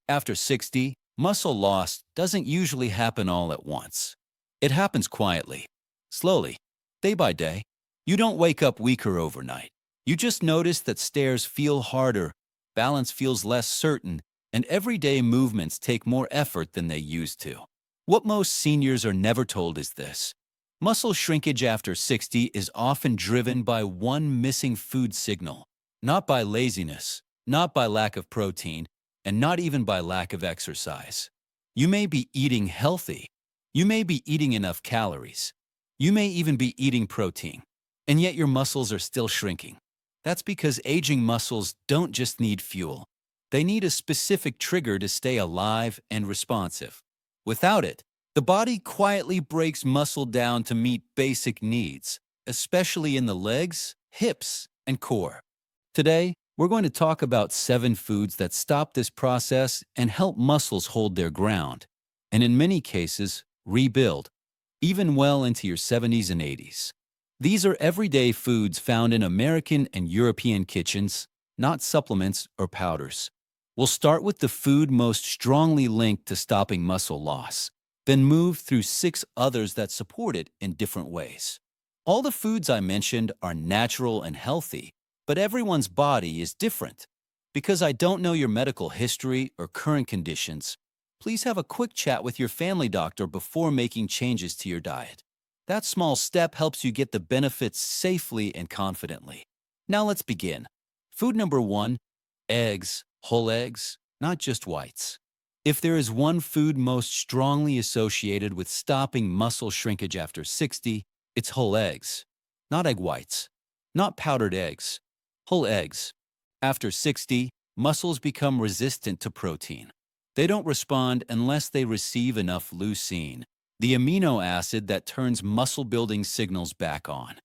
After 60, muscle loss doesn't usually happen all at once. It happens quietly, slowly, day by day. You don't wake up weaker overnight. You just notice that stairs feel harder, balance feels less certain, and everyday movements take more effort than they used to. What most seniors are never told is this. Muscle shrinkage after 60 is often driven by one missing food signal, not by laziness, not by lack of protein, and not even by lack of exercise. You may be eating healthy. You may be eating enough calories. You may even be eating protein, and yet your muscles are still shrinking. That's because aging muscles don't just need fuel. They need a specific trigger to stay alive and responsive. Without it, the body quietly breaks muscle down to meet basic needs, especially in the legs, hips, and core. Today, we're going to talk about 7 foods that stop this process and help muscles hold their ground, and in many cases, rebuild, even well into your 70s and 80s. These are everyday foods found in American and European kitchens, not supplements or powders. We'll start with the food most strongly linked to stopping muscle loss, then move through 6 others that support it in different ways. All the foods I mentioned are natural and healthy, but everyone's body is different. Because I don't know your medical history or current conditions, please have a quick chat with your family doctor before making changes to your diet. That small step helps you get the benefits safely and confidently. Now let's begin. Food number 1, eggs, whole eggs, not just whites. If there is one food most strongly associated with stopping muscle shrinkage after 60, it's whole eggs. Not egg whites, not powdered eggs, whole eggs. After 60, muscles become resistant to protein. They don't respond unless they receive enough leucine, the amino acid that turns muscle-building signals back on.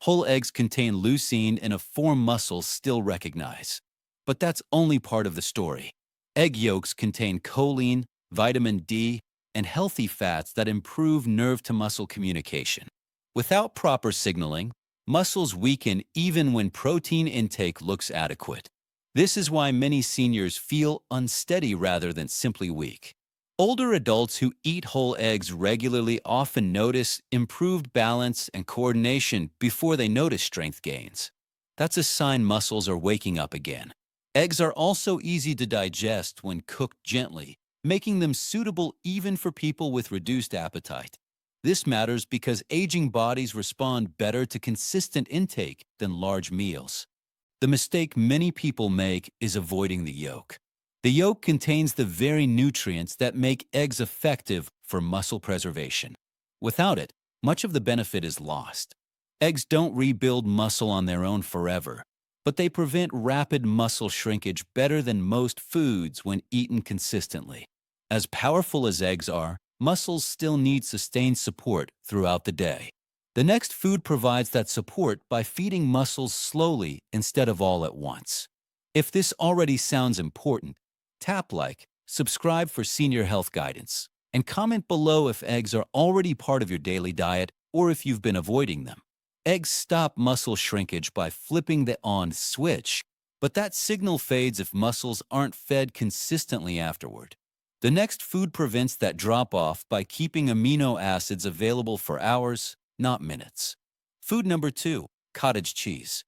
Whole eggs contain leucine in a form muscles still recognize. But that's only part of the story. Egg yolks contain choline, vitamin D, and healthy fats that improve nerve-to-muscle communication. Without proper signaling, muscles weaken even when protein intake looks adequate. This is why many seniors feel unsteady rather than simply weak. Older adults who eat whole eggs regularly often notice improved balance and coordination before they notice strength gains. That's a sign muscles are waking up again. Eggs are also easy to digest when cooked gently, making them suitable even for people with reduced appetite. This matters because aging bodies respond better to consistent intake than large meals. The mistake many people make is avoiding the yolk. The yolk contains the very nutrients that make eggs effective for muscle preservation. Without it, much of the benefit is lost. Eggs don't rebuild muscle on their own forever, but they prevent rapid muscle shrinkage better than most foods when eaten consistently. As powerful as eggs are, muscles still need sustained support throughout the day. The next food provides that support by feeding muscles slowly instead of all at once. If this already sounds important, tap like, subscribe for senior health guidance, and comment below if eggs are already part of your daily diet or if you've been avoiding them. Eggs stop muscle shrinkage by flipping the on switch, but that signal fades if muscles aren't fed consistently afterward. The next food prevents that drop-off by keeping amino acids available for hours, not minutes. Food number 2, cottage cheese.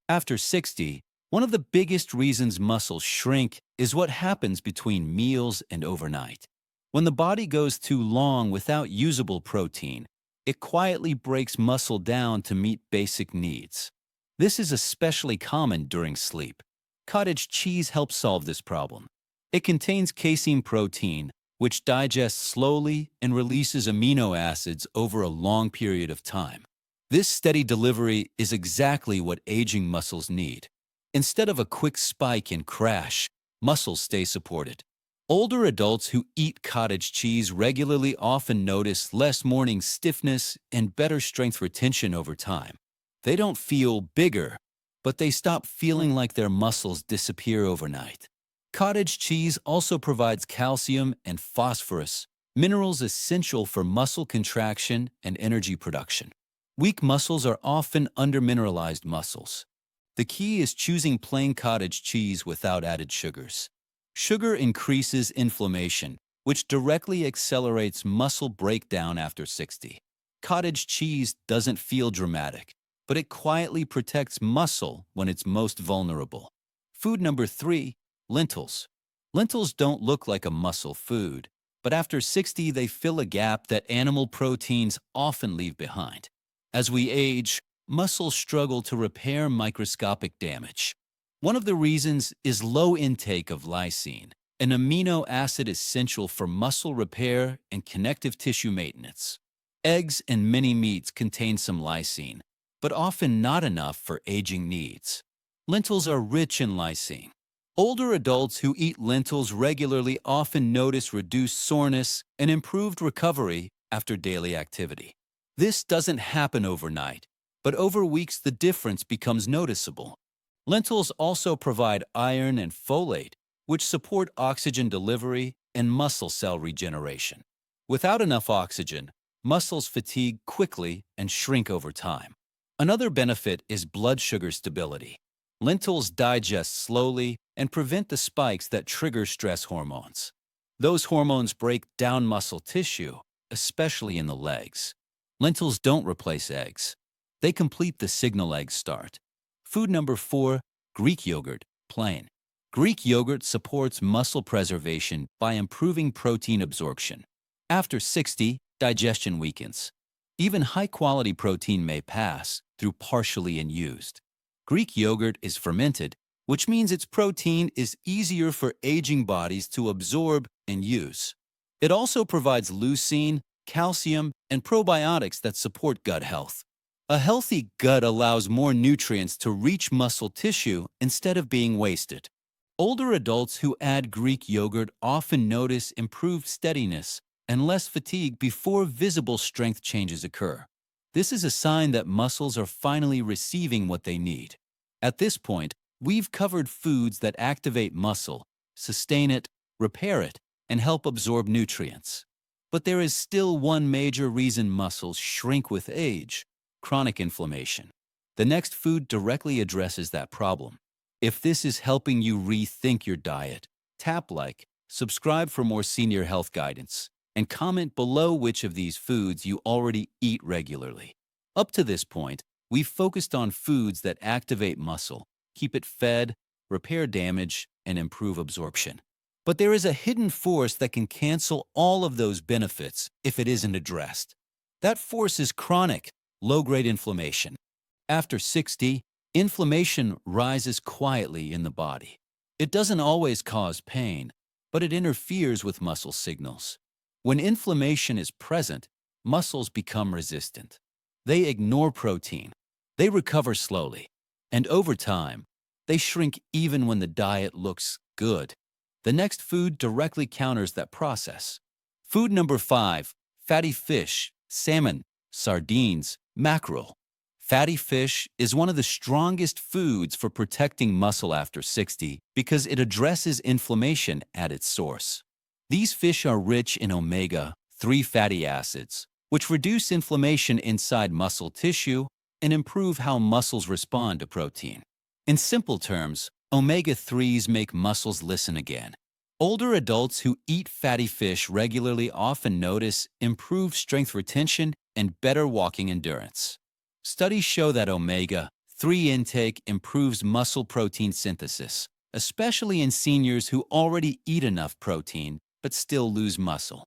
After 60, one of the biggest reasons muscles shrink is what happens between meals and overnight. When the body goes too long without usable protein, it quietly breaks muscle down to meet basic needs. This is especially common during sleep. Cottage cheese helps solve this problem. It contains casein protein, which digests slowly and releases amino acids over a long period of time. This steady delivery is exactly what aging muscles need. Instead of a quick spike and crash, muscles stay supported. Older adults who eat cottage cheese regularly often notice less morning stiffness and better strength retention over time. They don't feel bigger, but they stop feeling like their muscles disappear overnight. Cottage cheese also provides calcium and phosphorus, minerals essential for muscle contraction and energy production. Weak muscles are often undermineralized muscles. The key is choosing plain cottage cheese without added sugars. Sugar increases inflammation, which directly accelerates muscle breakdown after 60. Cottage cheese doesn't feel dramatic, but it quietly protects muscle when it's most vulnerable. Food number 3, lentils. Lentils don't look like a muscle food, but after 60 they fill a gap that animal proteins often leave behind. As we age, muscles struggle to repair microscopic damage. One of the reasons is low intake of lysine, an amino acid essential for muscle repair and connective tissue maintenance. Eggs and many meats contain some lysine, but often not enough for aging needs. Lentils are rich in lysine. Older adults who eat lentils regularly often notice reduced soreness and improved recovery after daily activity. This doesn't happen overnight, but over weeks the difference becomes noticeable. Lentils also provide iron and folate, which support oxygen delivery and muscle cell regeneration. Without enough oxygen, muscles fatigue quickly and shrink over time. Another benefit is blood sugar stability. Lentils digest slowly and prevent the spikes that trigger stress hormones. Those hormones break down muscle tissue, especially in the legs. Lentils don't replace eggs. They complete the signal eggs start. Food number 4, Greek yogurt, plain. Greek yogurt supports muscle preservation by improving protein absorption. After 60, digestion weakens. Even high-quality protein may pass through partially unused. Greek yogurt is fermented, which means its protein is easier for aging bodies to absorb and use. It also provides leucine, calcium, and probiotics that support gut health. A healthy gut allows more nutrients to reach muscle tissue instead of being wasted. Older adults who add Greek yogurt often notice improved steadiness and less fatigue before visible strength changes occur. This is a sign that muscles are finally receiving what they need. At this point, we've covered foods that activate muscle, sustain it, repair it, and help absorb nutrients. But there is still one major reason muscles shrink with age: chronic inflammation. The next food directly addresses that problem. If this is helping you rethink your diet, tap like, subscribe for more senior health guidance, and comment below which of these foods you already eat regularly. Up to this point, we've focused on foods that activate muscle, keep it fed, repair damage, and improve absorption. But there is a hidden force that can cancel all of those benefits if it isn't addressed. That force is chronic, low-grade inflammation. After 60, inflammation rises quietly in the body. It doesn't always cause pain, but it interferes with muscle signals. When inflammation is present, muscles become resistant. They ignore protein. They recover slowly. And over time, they shrink even when the diet looks good. The next food directly counters that process. Food number 5, fatty fish, salmon, sardines, mackerel. Fatty fish is one of the strongest foods for protecting muscle after 60 because it addresses inflammation at its source. These fish are rich in omega-3 fatty acids, which reduce inflammation inside muscle tissue and improve how muscles respond to protein. In simple terms, omega-3s make muscles listen again. Older adults who eat fatty fish regularly often notice improved strength retention and better walking endurance. Studies show that omega-3 intake improves muscle protein synthesis, especially in seniors who already eat enough protein but still lose muscle.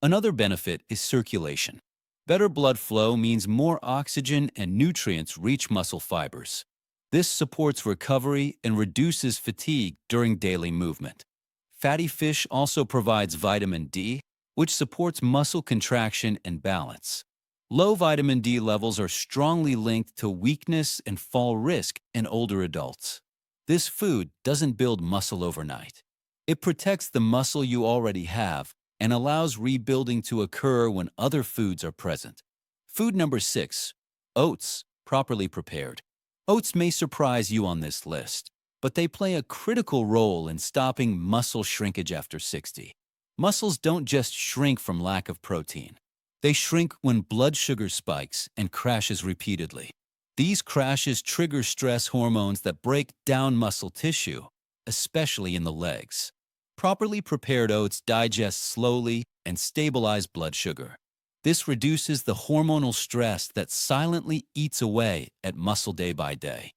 Another benefit is circulation. Better blood flow means more oxygen and nutrients reach muscle fibers. This supports recovery and reduces fatigue during daily movement. Fatty fish also provides vitamin D, which supports muscle contraction and balance. Low vitamin D levels are strongly linked to weakness and fall risk in older adults. This food doesn't build muscle overnight. It protects the muscle you already have and allows rebuilding to occur when other foods are present. Food number 6, oats, properly prepared. Oats may surprise you on this list, but they play a critical role in stopping muscle shrinkage after 60. Muscles don't just shrink from lack of protein. They shrink when blood sugar spikes and crashes repeatedly. These crashes trigger stress hormones that break down muscle tissue, especially in the legs. Properly prepared oats digest slowly and stabilize blood sugar. This reduces the hormonal stress that silently eats away at muscle day by day.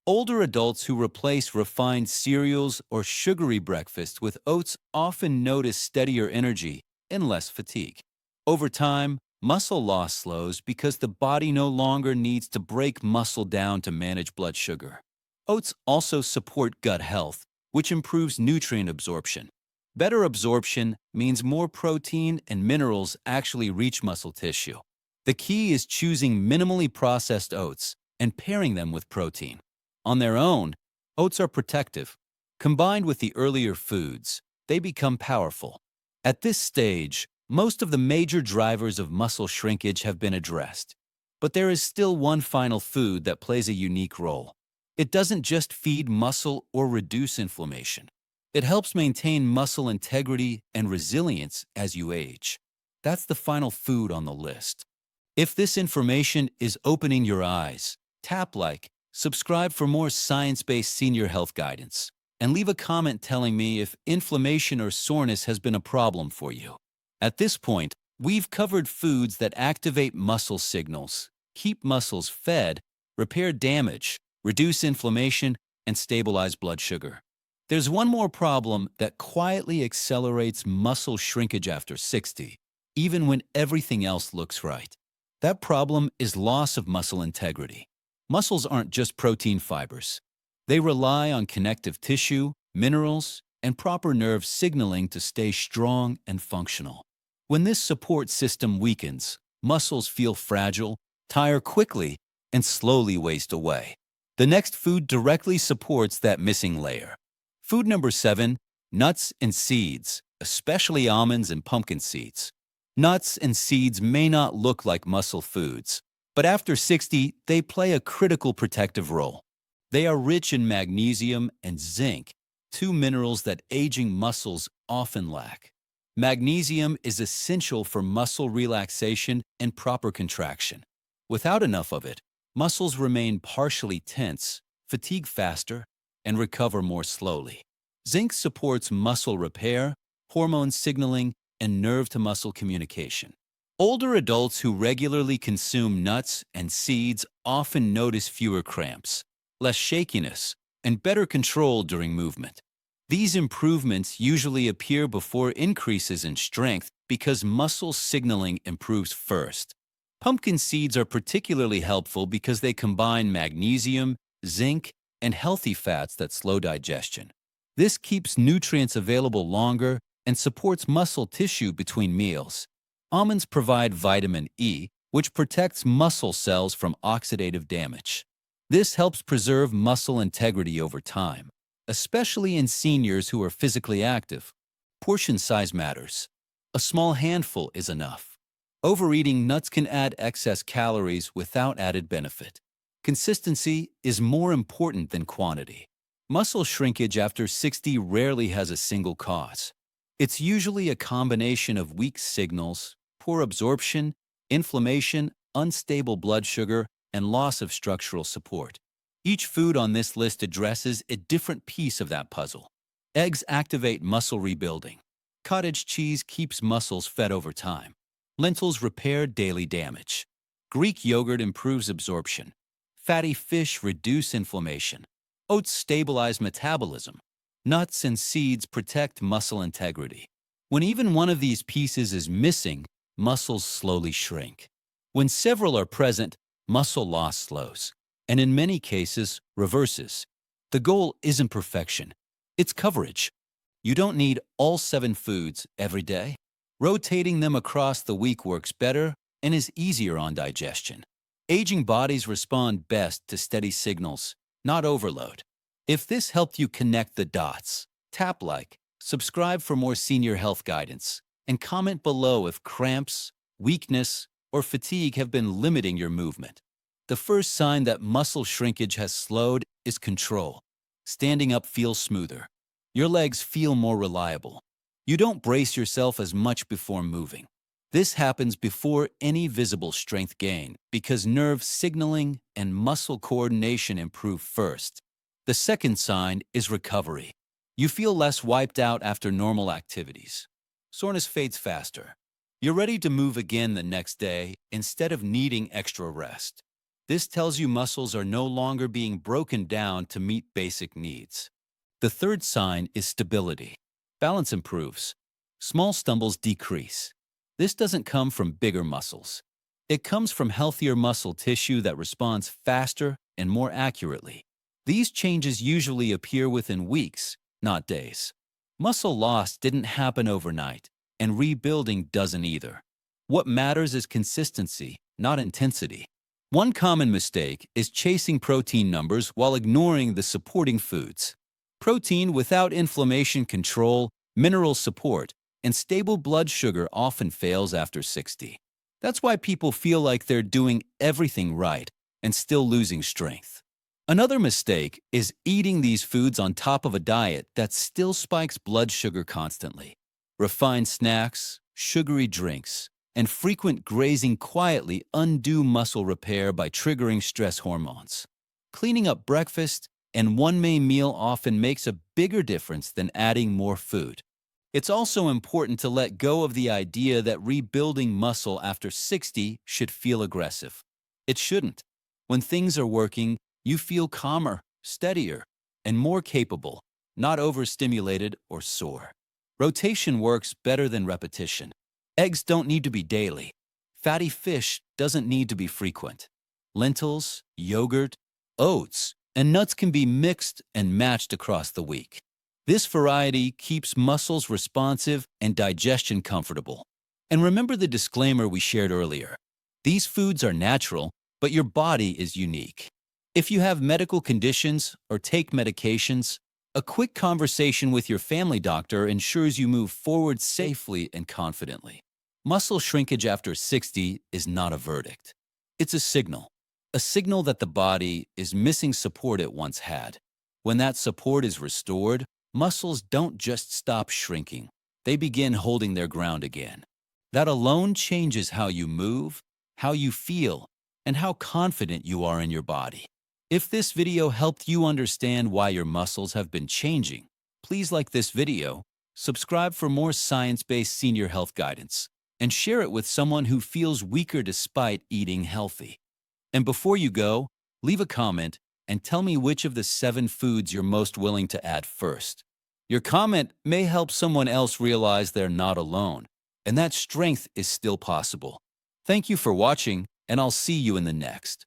Older adults who replace refined cereals or sugary breakfast with oats often notice steadier energy and less fatigue. Over time, muscle loss slows because the body no longer needs to break muscle down to manage blood sugar. Oats also support gut health, which improves nutrient absorption. Better absorption means more protein and minerals actually reach muscle tissue. The key is choosing minimally processed oats and pairing them with protein. On their own, oats are protective. Combined with the earlier foods, they become powerful. At this stage, most of the major drivers of muscle shrinkage have been addressed. But there is still one final food that plays a unique role. It doesn't just feed muscle or reduce inflammation. It helps maintain muscle integrity and resilience as you age. That's the final food on the list. If this information is opening your eyes, tap like, subscribe for more science-based senior health guidance, and leave a comment telling me if inflammation or soreness has been a problem for you. At this point, we've covered foods that activate muscle signals, keep muscles fed, repair damage, reduce inflammation, and stabilize blood sugar. There's one more problem that quietly accelerates muscle shrinkage after 60, even when everything else looks right. That problem is loss of muscle integrity. Muscles aren't just protein fibers. They rely on connective tissue, minerals, and proper nerve signaling to stay strong and functional. When this support system weakens, muscles feel fragile, tire quickly, and slowly waste away. The next food directly supports that missing layer. Food number 7, nuts and seeds, especially almonds and pumpkin seeds. Nuts and seeds may not look like muscle foods, but after 60, they play a critical protective role. They are rich in magnesium and zinc, two minerals that aging muscles often lack. Magnesium is essential for muscle relaxation and proper contraction. Without enough of it, muscles remain partially tense, fatigue faster, and recover more slowly. Zinc supports muscle repair, hormone signaling, and nerve-to-muscle communication. Older adults who regularly consume nuts and seeds often notice fewer cramps, less shakiness, and better control during movement. These improvements usually appear before increases in strength because muscle signaling improves first. Pumpkin seeds are particularly helpful because they combine magnesium, zinc, and healthy fats that slow digestion. This keeps nutrients available longer and supports muscle tissue between meals. Almonds provide vitamin E, which protects muscle cells from oxidative damage. This helps preserve muscle integrity over time, especially in seniors who are physically active. Portion size matters. A small handful is enough. Overeating nuts can add excess calories without added benefit. Consistency is more important than quantity. Muscle shrinkage after 60 rarely has a single cause. It's usually a combination of weak signals, poor absorption, inflammation, unstable blood sugar, and loss of structural support. Each food on this list addresses a different piece of that puzzle. Eggs activate muscle rebuilding. Cottage cheese keeps muscles fed over time. Lentils repair daily damage. Greek yogurt improves absorption. Fatty fish reduce inflammation. Oats stabilize metabolism. Nuts and seeds protect muscle integrity. When even one of these pieces is missing, muscles slowly shrink. When several are present, muscle loss slows, and in many cases, reverses. The goal isn't perfection, it's coverage. You don't need all 7 foods every day. Rotating them across the week works better and is easier on digestion. Aging bodies respond best to steady signals, not overload. If this helped you connect the dots, tap like, subscribe for more senior health guidance, and comment below if cramps, weakness, or fatigue have been limiting your movement. The first sign that muscle shrinkage has slowed is control. Standing up feels smoother. Your legs feel more reliable. You don't brace yourself as much before moving. This happens before any visible strength gain because nerve signaling and muscle coordination improve first. The second sign is recovery. You feel less wiped out after normal activities. Soreness fades faster. You're ready to move again the next day instead of needing extra rest. This tells you muscles are no longer being broken down to meet basic needs. The third sign is stability. Balance improves. Small stumbles decrease. This doesn't come from bigger muscles. It comes from healthier muscle tissue that responds faster and more accurately. These changes usually appear within weeks, not days. Muscle loss didn't happen overnight, and rebuilding doesn't either. What matters is consistency, not intensity. One common mistake is chasing protein numbers while ignoring the supporting foods. Protein without inflammation control, mineral support, and stable blood sugar often fails after 60. That's why people feel like they're doing everything right and still losing strength. Another mistake is eating these foods on top of a diet that still spikes blood sugar constantly. Refined snacks, sugary drinks, and frequent grazing quietly undo muscle repair by triggering stress hormones. Cleaning up breakfast and one main meal often makes a bigger difference than adding more food. It's also important to let go of the idea that rebuilding muscle after 60 should feel aggressive. It shouldn't. When things are working, you feel calmer, steadier, and more capable, not overstimulated or sore. Rotation works better than repetition. Eggs don't need to be daily. Fatty fish doesn't need to be frequent. Lentils, yogurt, oats, and nuts can be mixed and matched across the week. This variety keeps muscles responsive and digestion comfortable. And remember the disclaimer we shared earlier. These foods are natural, but your body is unique. If you have medical conditions or take medications, a quick conversation with your family doctor ensures you move forward safely and confidently. Muscle shrinkage after 60 is not a verdict. It's a signal that the body is missing support it once had. When that support is restored, muscles don't just stop shrinking. They begin holding their ground again. That alone changes how you move, how you feel, and how confident you are in your body. If this video helped you understand why your muscles have been changing, please like this video, subscribe for more science-based senior health guidance, and share it with someone who feels weaker despite eating healthy. And before you go, leave a comment and tell me which of the 7 foods you're most willing to add first. Your comment may help someone else realize they're not alone, and that strength is still possible. Thank you for watching, and I'll see you in the next.